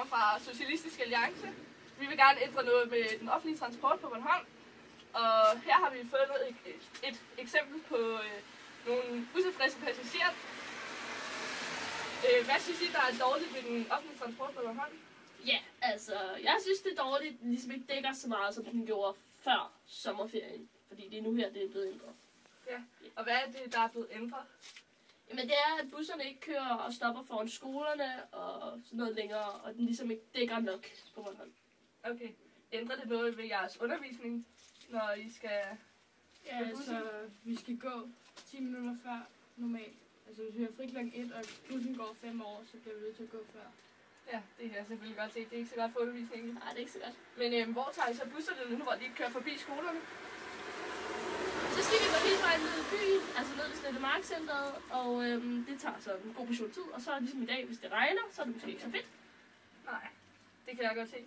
kommer fra Socialistisk Alliance. Vi vil gerne ændre noget med den offentlige transport på Bornholm. Og her har vi fundet et eksempel på nogle utilfredse passagerer. Hvad synes I, der er dårligt ved den offentlige transport på Bornholm? Ja, altså, jeg synes, det er dårligt, at ligesom ikke dækker så meget, som den gjorde før sommerferien. Fordi det er nu her, det er blevet ændret. Ja, og hvad er det, der er blevet ændret? Jamen, det er, at busserne ikke kører og stopper foran skolerne og sådan noget længere, og den ligesom ikke dækker nok på Bornholm. Okay. Ændrer det noget ved jeres undervisning, når I skal... Ja, altså, vi skal gå 10 minutter før normalt. Altså, hvis vi har fri kl. 1, og bussen går 5 år, så bliver vi nødt til at gå før. Ja, det kan jeg selvfølgelig godt se. Det er ikke så godt for undervisningen. Nej, det er ikke så godt. Men hvor tager I så busserne nu, hvor de ikke kører forbi skolerne? Så skal vi gå hele vejen ned i byen, altså ned til Slettemarkcenteret, og det tager så en god portion tid. Og så ligesom i dag, hvis det regner, så er det måske ikke så fedt. Nej, det kan jeg godt se.